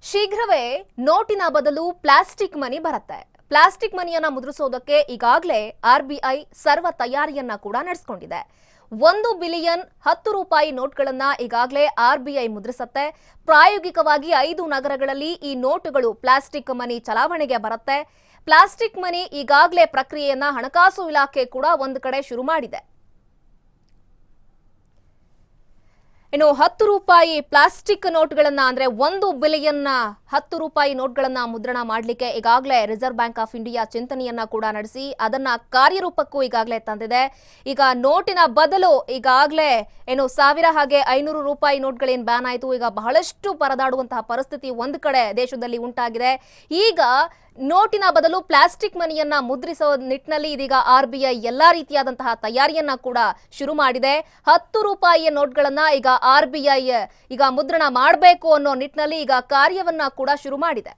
ಶೀಘ್ರವೇ ನೋಟಿನ ಬದಲು ಪ್ಲಾಸ್ಟಿಕ್ ಮನಿ ಬರುತ್ತೆ. ಪ್ಲಾಸ್ಟಿಕ್ ಮನಿಯನ್ನ ಮುದ್ರಿಸೋದಕ್ಕೆ ಈಗಾಗಲೇ ಆರ್ಬಿಐ ಸರ್ವ ತಯಾರಿಯನ್ನ ಕೂಡ ನಡೆಸಿಕೊಂಡಿದೆ. 1 ಬಿಲಿಯನ್ 10 ರೂಪಾಯಿ ನೋಟ್ಗಳನ್ನ ಈಗಾಗಲೇ ಆರ್ಬಿಐ ಮುದ್ರಿಸುತ್ತೆ. ಪ್ರಾಯೋಗಿಕವಾಗಿ 5 ನಗರಗಳಲ್ಲಿ ಈ ನೋಟುಗಳು ಪ್ಲಾಸ್ಟಿಕ್ ಮನಿ ಚಲಾವಣೆಗೆ ಬರುತ್ತೆ. ಪ್ಲಾಸ್ಟಿಕ್ ಮನಿ ಈಗಾಗಲೇ ಪ್ರಕ್ರಿಯೆಯನ್ನ ಹಣಕಾಸು ಇಲಾಖೆ ಕೂಡ ಒಂದು ಕಡೆ ಶುರು ಮಾಡಿದೆ. ಇನ್ನು 10 ರೂಪಾಯಿ ಪ್ಲಾಸ್ಟಿಕ್ ನೋಟ್ಗಳನ್ನ ಅಂದ್ರೆ 1 ಬಿಲಿಯನ್ 10 ರೂಪಾಯಿ ನೋಟ್ಗಳನ್ನ ಮುದ್ರಣ ಮಾಡಲಿಕ್ಕೆ ಈಗಾಗಲೇ ರಿಸರ್ವ್ ಬ್ಯಾಂಕ್ ಆಫ್ ಇಂಡಿಯಾ ಚಿಂತನೆಯನ್ನ ಕೂಡ ನಡೆಸಿ ಅದನ್ನ ಕಾರ್ಯರೂಪಕ್ಕೂ ಈಗಾಗಲೇ ತಂದಿದೆ. ಈಗ ನೋಟಿನ ಬದಲು ಈಗಾಗಲೇ 1000 ಹಾಗೆ 500 ರೂಪಾಯಿ ನೋಟ್ಗಳೇನು ಬ್ಯಾನ್ ಆಯಿತು. ಈಗ ಬಹಳಷ್ಟು ಪರದಾಡುವಂತಹ ಪರಿಸ್ಥಿತಿ ಒಂದು ಕಡೆ ದೇಶದಲ್ಲಿ ಉಂಟಾಗಿದೆ. ಈಗ ನೋಟಿನ ಬದಲು ಪ್ಲಾಸ್ಟಿಕ್ ಮನಿಯನ್ನ ಮುದ್ರಿಸೋ ನಿಟ್ಟಿನಲ್ಲಿ ಇದೀಗ ಆರ್ಬಿಐ ಎಲ್ಲಾ ರೀತಿಯಾದಂತಹ ತಯಾರಿಯನ್ನ ಕೂಡ ಶುರು ಮಾಡಿದೆ. 10 ರೂಪಾಯಿಯ ನೋಟ್ಗಳನ್ನ ಈಗ ಆರ್ಬಿಐ ಈಗ ಮುದ್ರಣ ಮಾಡಬೇಕು ಅನ್ನೋ ನಿಟ್ಟಿನಲ್ಲಿ ಈಗ ಕಾರ್ಯವನ್ನ ಕೂಡ ಶುರು ಮಾಡಿದೆ.